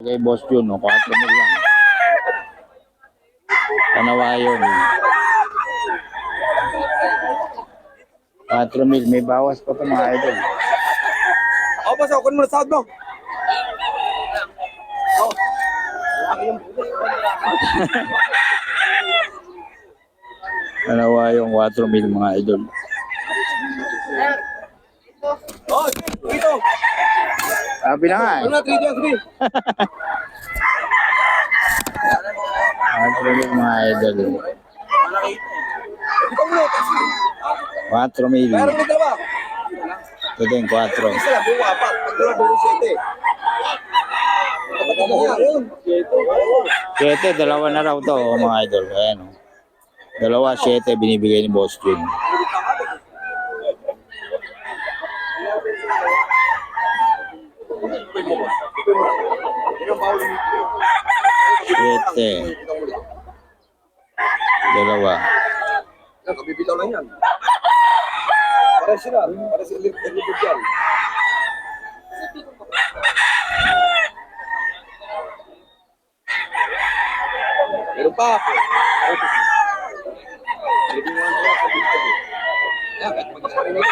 Kay Boss Jun, no? 4 mil lang. Panawayon. 4 mil. May bawas pa ito mga idol. Ako ba sa kun mo sa mo? Panawayong 4 mil mga idol. Oh, dito. Sabi na nga eh. Ano 3 days 4 mil mga idol. 4 mil. Pero dito ba? Ito din, 4. Isa lang, buwa pa. Pagdala buo 7. 7, dalawa na raw to mga idol. Ayan o. Dalawa, 7 binibigay ni Boss Jun. Siyete. Dalawa. Kabibitaw lang yan. Para sila. Para sila. Libigyan. Meron pa. Pwede mo lang sa bintag. Yan, kahit mag-isari na yun.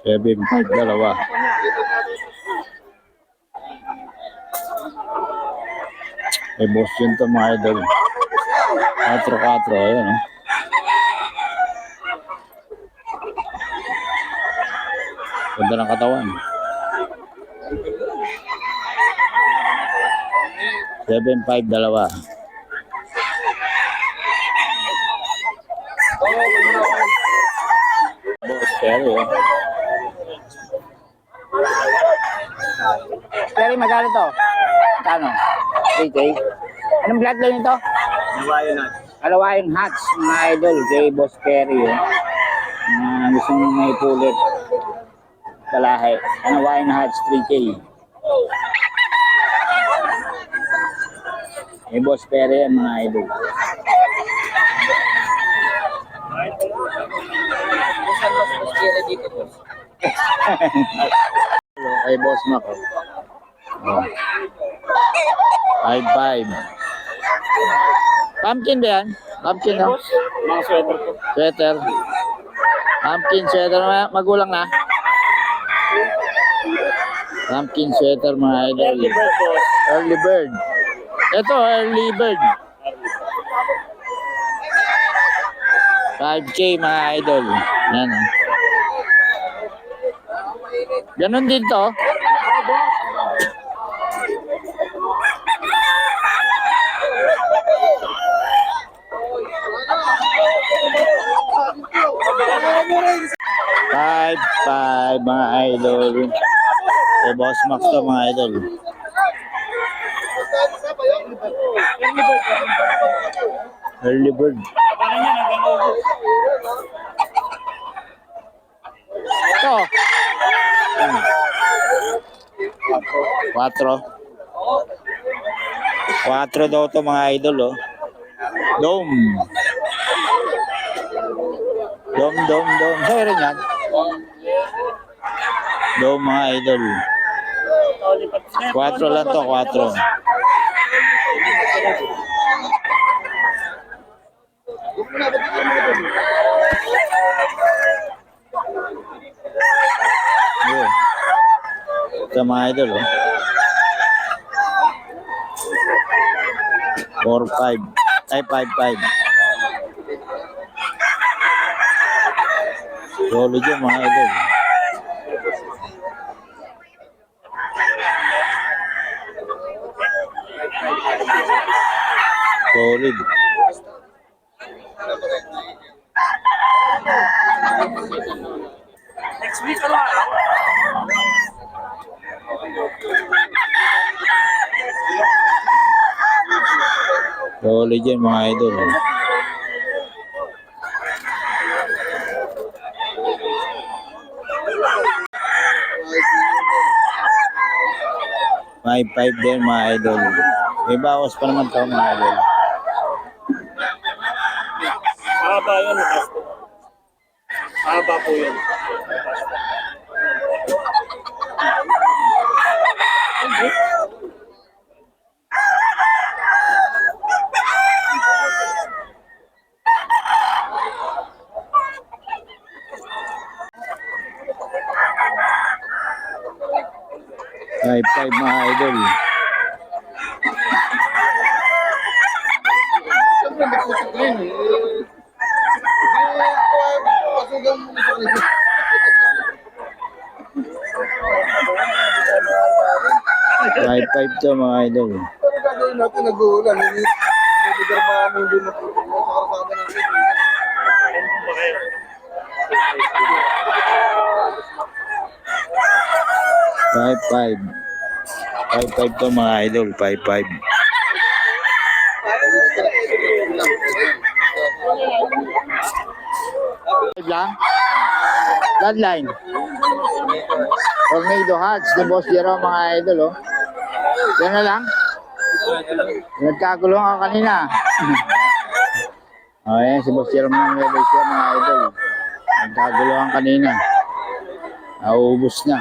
7, 5, dalawa. May Boss Jun to mga idol. 4-4, ayan o. Ganda ng katawan. 7-5, dalawa. Boss Perry, eh. Perry, magkano to? Magkano? 3K? Anong bloodline ito? Nawayan na. Alawayan Hats, mga idol, kay Boss Perry. Gusto nyo may pulit. Kalahe. Alawayan Hats, 3K. Kay Boss Perry yan, mga idol. Kay Boss Mac. Oh. 5-5. Pumpkin ba yan? Pumpkin na? Mga sweater ko. Sweater. Pumpkin sweater. Magulang na? Pumpkin sweater mga idol. Early bird, boss. Early bird. Ito, early bird. 5K mga idol. Yan. Ganon din to. Five mga idol. Eh, Boss Max to mga idol. Early bird. Ito. 4. 4 daw to mga idol, oh. Dome. Dome. Sa'yo rin yan. Dome mga idol. 4 lang to, 4. Ito mga idol, oh. 4-5. Ay, 5-5. Solid yun mga idol. Solid. Next week, ano? Solid yan mga idol. 5-5 din mga idol. May bawas pa naman ito mga idol. Haba yan. Haba po yan. 5-5 mga idol. Siyempre, nagsusok ngayon eh. Pasugang mo sa kanila. 5-5 to mga idol. Pero gagawin natin, nag-uulan. Niligar pa kami din na sa karsada natin. 5-5. 5-5 to mga idol. 5-5. Lang. Bloodline. Tornado Hearts. The Boss Jero mga idol. Oh. Yan na lang. Nagkagulong ako kanina. O yan, si Boss Jero mga mga idol. Nagkagulong kanina. Naubos na.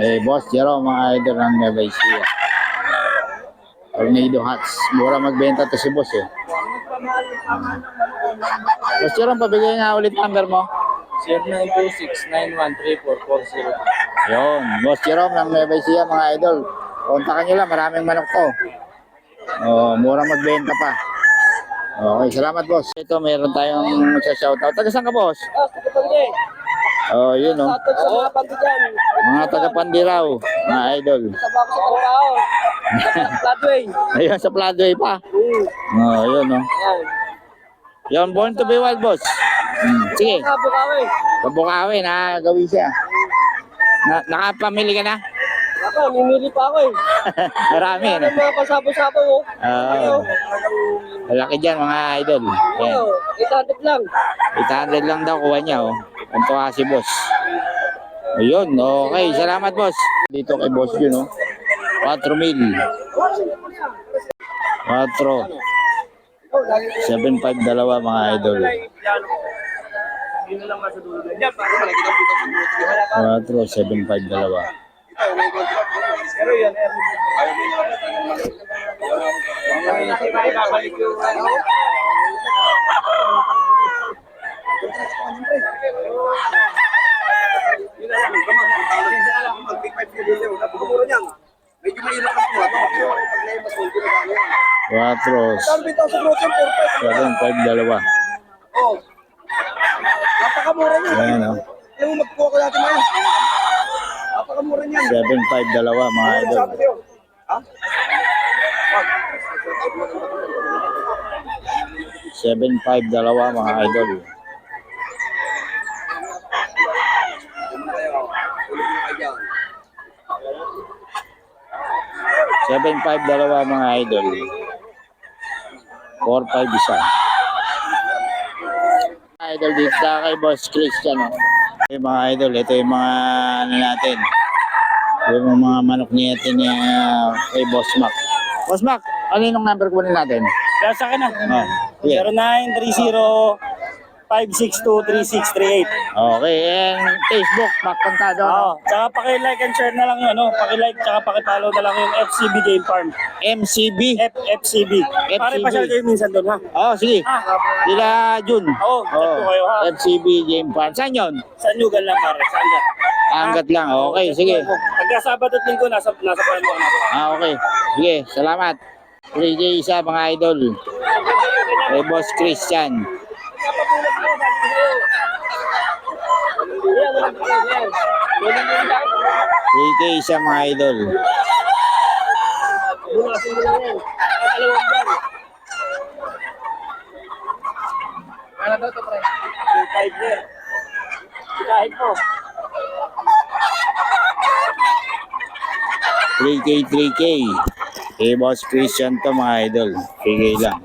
Eh, Boss Jero mga idol ng Nueva Ecija. Tornado Hearts. Mura magbenta to si Boss eh. Boss Jero, pabigay nga ulit number mo. 0926-913-440. Yun, Boss Jerome ng Nueva Ecija mga idol. Kontakan nyo lang, maraming manok to. Mura magbenta pa. Okay, salamat boss. Ito, meron tayong shoutout. Taga saan ka boss? Pagpapandi. Yun o. Tatag sa mga pandi dyan. Mga taga Pandiraw, mga idol. Sabak sa Kampao. Flatway. Ayun, sa Pladway pa. Yun o. Yan. Yun, born to be wild boss. Sige, Bukawi. pabukawi na gawin siya. Nakapamili ka na? Ako, mimili pa ako eh. Marami Ano no? mga pasapo-sapo mo? Malaki dyan mga idol. Yan. 800 lang. 800 lang daw kuha niya oh. Ang tuwa si boss. Ayun, okay. Salamat boss. Dito kay boss yun oh. 4,000. 4. 7,500 dalawa mga idol. 4, 7,500 dalawa. Pero yan, medyo mahirap ang tuwa. Pag naimas mo, ginagawa yan. 4, 7,500 dalawa. Oh. Napakamura niya. Ayan oh. Alam mo, magkuha ko natin ngayon. Napakamura niyan. 7,500 dalawa mga idol. Sabi sa'yo. Ha? 7,500 dalawa mga idol. Ulit mo kayo dyan. 7,500 dalawa mga idol. 4,500 isa. Idol dito na kay Boss Christian. Oh. Okay, mga idol, ito yung mga ano natin. Yung mga manok niya ni kay Boss Mac. Boss Mac, ano yung number ko natin? Kaya sa akin na. Yeah. 0930-562-3638. Okay, and Facebook, Mac Contado. Oo. Tsaka paki-like and share na lang ano. Paki-like tsaka paki-follow na lang yung FCB Game Farm. MCB. FCB. Pare pa siya kayo minsan doon ha. Sige. Sila Jun. Oo, tatlo kayo ha. FCB Game Farm. Saan yun? Sa Nyugan lang pare. Saan ka? Hanggat lang. Okay, sige. Pagka Sabado at Linggo, nasa plano ko na. Okay. Sige, salamat. 3J isa mga idol. Kay Boss Christian. 3K isa mga idol. Ano daw ito, pre? 5 year. Kahit po. 3K. Kay Boss Christian to mga idol. 3K lang.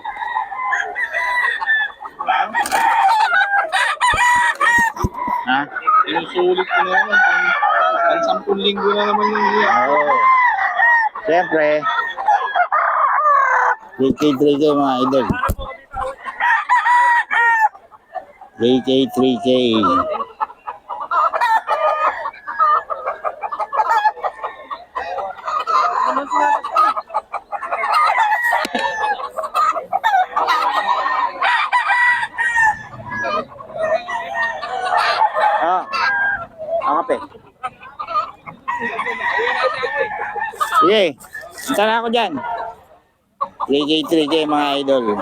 Ha? Inusulit ko na naman. Ang 10 linggo na naman yung iya. Oo. Siyempre. 3K mga idol. 3K. Ang kape. Sige, punta na ako dyan. 3K mga idol.